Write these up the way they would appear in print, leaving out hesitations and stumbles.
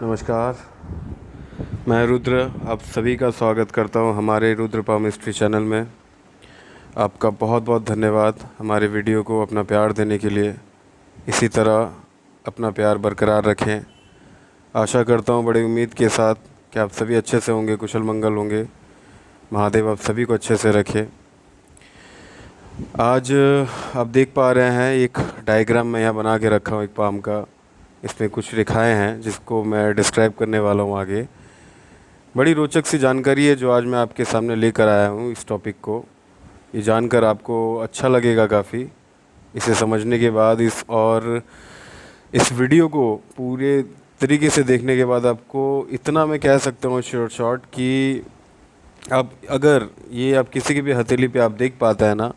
नमस्कार। मैं रुद्र आप सभी का स्वागत करता हूं हमारे रुद्र पामिस्ट्री चैनल में। आपका बहुत बहुत धन्यवाद हमारे वीडियो को अपना प्यार देने के लिए। इसी तरह अपना प्यार बरकरार रखें। आशा करता हूं बड़ी उम्मीद के साथ कि आप सभी अच्छे से होंगे, कुशल मंगल होंगे। महादेव आप सभी को अच्छे से रखे। आज आप देख पा रहे हैं एक डायग्राम मैं यहाँ बना के रखा हूँ एक पाम का। इसमें कुछ रेखाएं हैं जिसको मैं डिस्क्राइब करने वाला हूँ आगे। बड़ी रोचक सी जानकारी है जो आज मैं आपके सामने लेकर आया हूँ इस टॉपिक को। ये जानकर आपको अच्छा लगेगा काफ़ी, इसे समझने के बाद इस वीडियो को पूरे तरीके से देखने के बाद आपको इतना मैं कह सकता हूँ शॉर्ट कि आप अगर ये आप किसी की भी हथेली पे आप देख पाता है ना,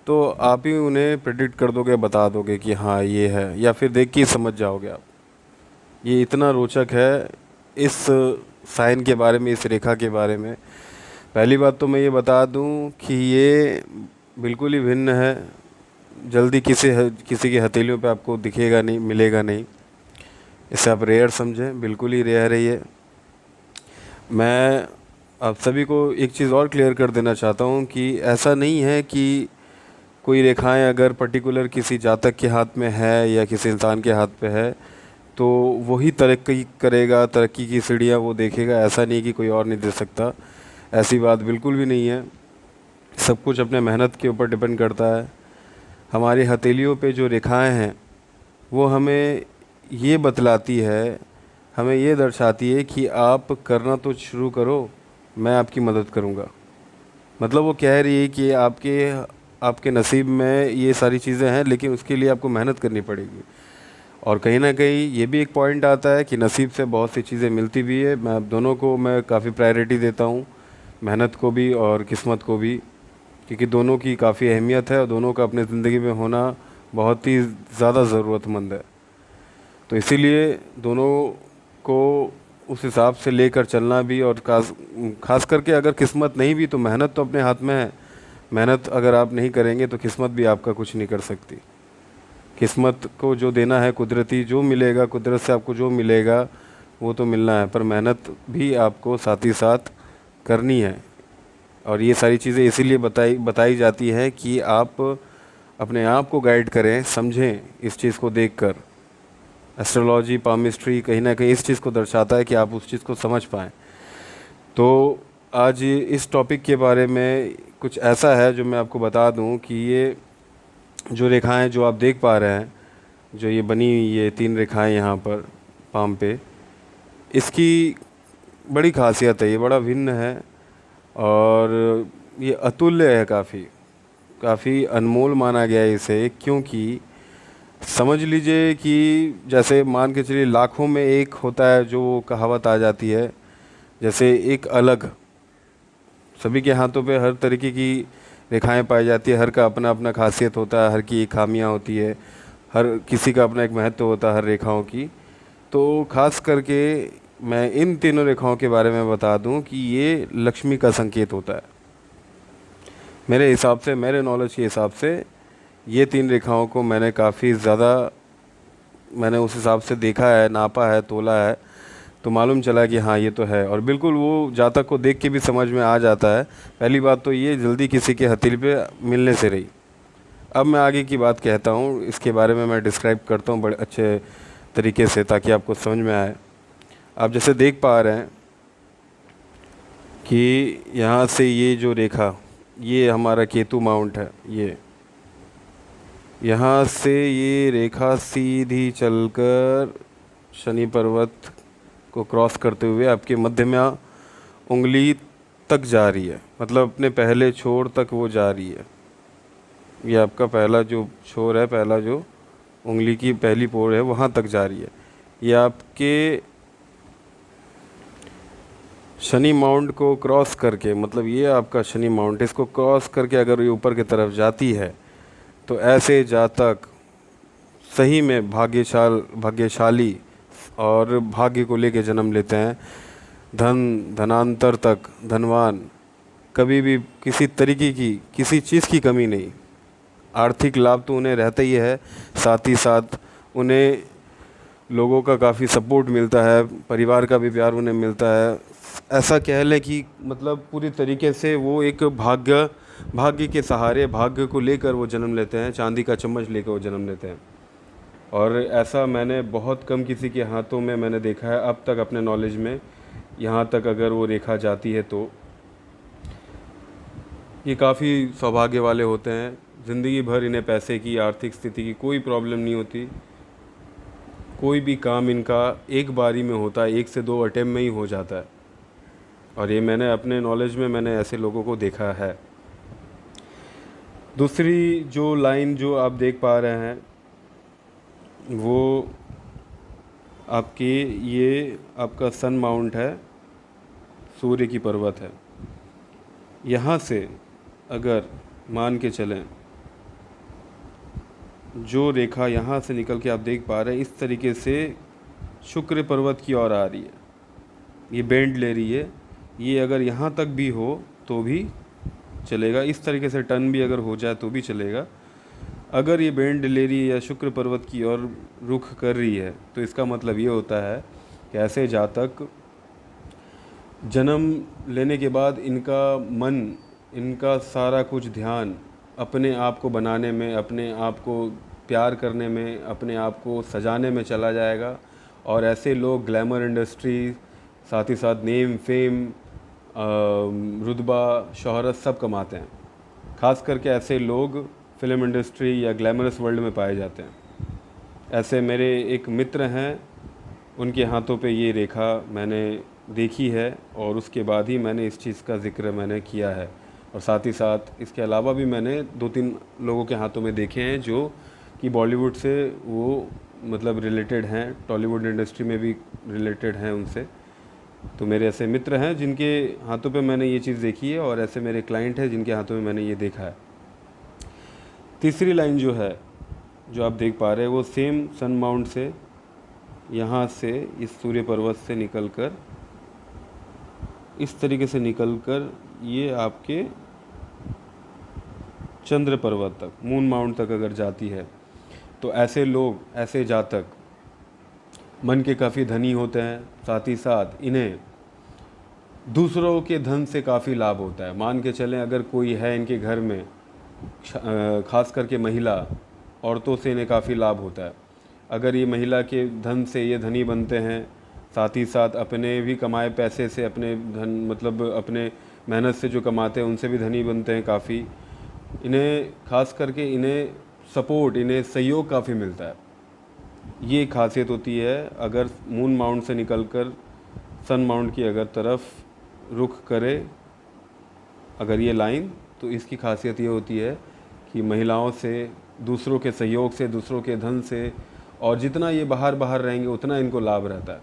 तो आप ही उन्हें प्रेडिक्ट कर दोगे, बता दोगे कि हाँ ये है, या फिर देख के ही समझ जाओगे आप। ये इतना रोचक है इस साइन के बारे में, इस रेखा के बारे में। पहली बात तो मैं ये बता दूं कि ये बिल्कुल ही भिन्न है। जल्दी किसी की हथेलियों पे आपको दिखेगा नहीं, मिलेगा नहीं। इसे आप रेयर समझें, बिल्कुल ही रेयर है ये। मैं आप सभी को एक चीज़ और क्लियर कर देना चाहता हूँ कि ऐसा नहीं है कि कोई रेखाएं अगर पर्टिकुलर किसी जातक के हाथ में है या किसी इंसान के हाथ पे है तो वही तरक्की करेगा, तरक्की की सीढ़ियाँ वो देखेगा। ऐसा नहीं कि कोई और नहीं दे सकता, ऐसी बात बिल्कुल भी नहीं है। सब कुछ अपने मेहनत के ऊपर डिपेंड करता है। हमारी हथेलियों पे जो रेखाएं हैं वो हमें ये बतलाती है, हमें ये दर्शाती है कि आप करना तो शुरू करो, मैं आपकी मदद करूँगा। मतलब वो कह रही है कि आपके नसीब में ये सारी चीज़ें हैं, लेकिन उसके लिए आपको मेहनत करनी पड़ेगी। और कहीं ना कहीं ये भी एक पॉइंट आता है कि नसीब से बहुत सी चीज़ें मिलती भी है। मैं दोनों को मैं काफ़ी प्रायोरिटी देता हूँ, मेहनत को भी और किस्मत को भी, क्योंकि दोनों की काफ़ी अहमियत है और दोनों का अपने ज़िंदगी में होना बहुत ही ज़्यादा ज़रूरतमंद है। तो इसीलिए दोनों को उस हिसाब से लेकर चलना भी, और खास करके अगर किस्मत नहीं भी तो मेहनत तो अपने हाथ में है। मेहनत अगर आप नहीं करेंगे तो किस्मत भी आपका कुछ नहीं कर सकती। किस्मत को जो देना है, कुदरती जो मिलेगा, कुदरत से आपको जो मिलेगा वो तो मिलना है, पर मेहनत भी आपको साथ ही साथ करनी है। और ये सारी चीज़ें इसीलिए बताई जाती हैं कि आप अपने आप को गाइड करें, समझें इस चीज़ को देखकर। एस्ट्रोलॉजी, पामिस्ट्री कहीं ना कहीं इस चीज़ को दर्शाता है कि आप उस चीज़ को समझ पाएँ। तो आज इस टॉपिक के बारे में कुछ ऐसा है जो मैं आपको बता दूं कि ये जो रेखाएं जो आप देख पा रहे हैं, जो ये बनी हुई ये 3 रेखाएं यहाँ पर पाम पे, इसकी बड़ी खासियत है। ये बड़ा भिन्न है और ये अतुल्य है, काफ़ी काफ़ी अनमोल माना गया है इसे। क्योंकि समझ लीजिए कि जैसे मान के चलिए लाखों में एक होता है, जो कहावत आ जाती है, जैसे एक अलग सभी के हाथों पे हर तरीके की रेखाएं पाई जाती है। हर का अपना अपना खासियत होता है, हर की एक खामियां होती है, हर किसी का अपना एक महत्व होता है हर रेखाओं की। तो खास करके मैं इन तीनों रेखाओं के बारे में बता दूं कि ये लक्ष्मी का संकेत होता है। मेरे हिसाब से, मेरे नॉलेज के हिसाब से ये 3 रेखाओं को मैंने काफ़ी ज़्यादा मैंने उस हिसाब से देखा है, नापा है, तोला है, तो मालूम चला कि हाँ ये तो है। और बिल्कुल वो जातक को देख के भी समझ में आ जाता है। पहली बात तो ये जल्दी किसी के हथेली पे मिलने से रही। अब मैं आगे की बात कहता हूँ, इसके बारे में मैं डिस्क्राइब करता हूँ बड़े अच्छे तरीके से, ताकि आपको समझ में आए। आप जैसे देख पा रहे हैं कि यहाँ से ये जो रेखा, ये हमारा केतु माउंट है। ये यहाँ से ये रेखा सीधी चलकर शनि पर्वत को क्रॉस करते हुए आपके मध्यमा उंगली तक जा रही है। मतलब अपने पहले छोर तक वो जा रही है। ये आपका पहला जो छोर है, पहला जो उंगली की पहली पोर है, वहाँ तक जा रही है। ये आपके शनि माउंट को क्रॉस करके, मतलब ये आपका शनि माउंट, इसको क्रॉस करके अगर ये ऊपर की तरफ जाती है तो ऐसे जातक सही में भाग्यशाली और भाग्य को लेके जन्म लेते हैं। धनांतर तक धनवान, कभी भी किसी तरीके की किसी चीज़ की कमी नहीं। आर्थिक लाभ तो उन्हें रहता ही है, साथ ही साथ उन्हें लोगों का काफ़ी सपोर्ट मिलता है, परिवार का भी प्यार उन्हें मिलता है। ऐसा कह लें कि मतलब पूरी तरीके से वो एक भाग्य के सहारे, भाग्य को लेकर वो जन्म लेते हैं, चांदी का चम्मच लेकर वो जन्म लेते हैं। और ऐसा मैंने बहुत कम किसी के हाथों में मैंने देखा है अब तक अपने नॉलेज में। यहाँ तक अगर वो रेखा जाती है तो ये काफ़ी सौभाग्य वाले होते हैं। ज़िंदगी भर इन्हें पैसे की, आर्थिक स्थिति की कोई प्रॉब्लम नहीं होती। कोई भी काम इनका एक बारी में होता है, 1 से 2 अटेम्प्ट में ही हो जाता है। और ये मैंने अपने नॉलेज में मैंने ऐसे लोगों को देखा है। दूसरी जो लाइन जो आप देख पा रहे हैं वो आपकी, ये आपका सन माउंट है, सूर्य की पर्वत है। यहाँ से अगर मान के चलें, जो रेखा यहाँ से निकल के आप देख पा रहे हैं इस तरीके से शुक्र पर्वत की ओर आ रही है, ये बेंड ले रही है। ये अगर यहाँ तक भी हो तो भी चलेगा, इस तरीके से टर्न भी अगर हो जाए तो भी चलेगा। अगर ये बेंड ले रही है या शुक्र पर्वत की ओर रुख कर रही है तो इसका मतलब ये होता है कि ऐसे जातक जन्म लेने के बाद इनका मन, इनका सारा कुछ ध्यान अपने आप को बनाने में, अपने आप को प्यार करने में, अपने आप को सजाने में चला जाएगा। और ऐसे लोग ग्लैमर इंडस्ट्री, साथ ही साथ नेम फेम, रुतबा, शोहरत सब कमाते हैं। ख़ास करके ऐसे लोग फिल्म इंडस्ट्री या ग्लैमरस वर्ल्ड में पाए जाते हैं। ऐसे मेरे एक मित्र हैं, उनके हाथों पे ये रेखा मैंने देखी है और उसके बाद ही मैंने इस चीज़ का ज़िक्र मैंने किया है। और साथ ही साथ इसके अलावा भी मैंने 2-3 लोगों के हाथों में देखे हैं जो कि बॉलीवुड से वो मतलब रिलेटेड हैं, टॉलीवुड इंडस्ट्री में भी रिलेटेड हैं उनसे। तो मेरे ऐसे मित्र हैं जिनके हाथों पे मैंने ये चीज़ देखी है और ऐसे मेरे क्लाइंट हैं जिनके हाथों में मैंने ये देखा है। तीसरी लाइन जो है, जो आप देख पा रहे हैं, वो सेम सन माउंट से यहाँ से इस सूर्य पर्वत से निकलकर इस तरीके से निकलकर ये आपके चंद्र पर्वत तक, मून माउंट तक अगर जाती है तो ऐसे लोग, ऐसे जातक मन के काफ़ी धनी होते हैं। साथ ही साथ इन्हें दूसरों के धन से काफ़ी लाभ होता है। मान के चलें अगर कोई है इनके घर में, ख़ास करके महिला, औरतों से इन्हें काफ़ी लाभ होता है। अगर ये महिला के धन से ये धनी बनते हैं, साथ ही साथ अपने भी कमाए पैसे से, अपने धन मतलब अपने मेहनत से जो कमाते हैं उनसे भी धनी बनते हैं काफ़ी। इन्हें ख़ास करके इन्हें सपोर्ट, इन्हें सहयोग काफ़ी मिलता है। ये खासियत होती है। अगर मून माउंट से निकलकर सन माउंट की अगर तरफ रुख करे अगर ये लाइन, तो इसकी खासियत ये होती है कि महिलाओं से, दूसरों के सहयोग से, दूसरों के धन से, और जितना ये बाहर रहेंगे उतना इनको लाभ रहता है।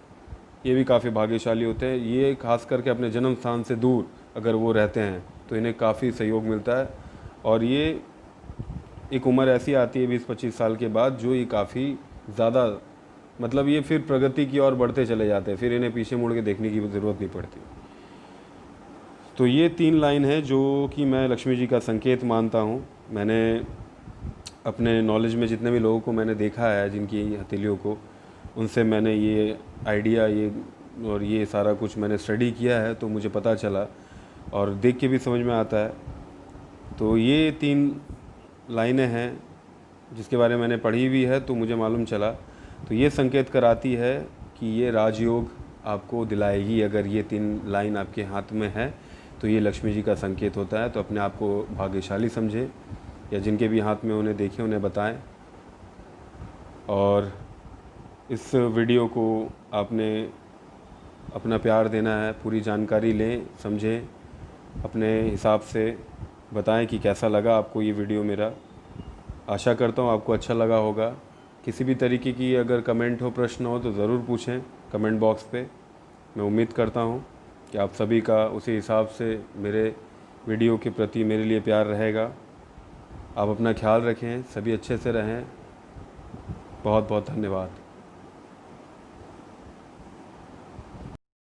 ये भी काफ़ी भाग्यशाली होते हैं। ये खास करके अपने जन्म स्थान से दूर अगर वो रहते हैं तो इन्हें काफ़ी सहयोग मिलता है। और ये एक उम्र ऐसी आती है 20-25 साल के बाद जो ये काफ़ी ज़्यादा मतलब ये फिर प्रगति की ओर बढ़ते चले जाते हैं, फिर इन्हें पीछे मुड़ के देखने की ज़रूरत नहीं पड़ती। तो ये 3 लाइन है जो कि मैं लक्ष्मी जी का संकेत मानता हूँ। मैंने अपने नॉलेज में जितने भी लोगों को मैंने देखा है, जिनकी हथेलियों को, उनसे मैंने ये आइडिया ये सारा कुछ मैंने स्टडी किया है, तो मुझे पता चला और देख के भी समझ में आता है। तो ये 3 लाइनें हैं जिसके बारे में मैंने पढ़ी भी है, तो मुझे मालूम चला। तो ये संकेत कराती है कि ये राजयोग आपको दिलाएगी। अगर ये 3 लाइन आपके हाथ में है तो ये लक्ष्मी जी का संकेत होता है। तो अपने आप को भाग्यशाली समझें, या जिनके भी हाथ में उन्हें देखें उन्हें बताएं। और इस वीडियो को आपने अपना प्यार देना है, पूरी जानकारी लें, समझें, अपने हिसाब से बताएं कि कैसा लगा आपको ये वीडियो मेरा। आशा करता हूँ आपको अच्छा लगा होगा। किसी भी तरीके की अगर कमेंट हो, प्रश्न हो तो ज़रूर पूछें कमेंट बॉक्स पे। मैं उम्मीद करता हूँ कि आप सभी का उसी हिसाब से मेरे वीडियो के प्रति मेरे लिए प्यार रहेगा। आप अपना ख्याल रखें, सभी अच्छे से रहें। बहुत बहुत धन्यवाद।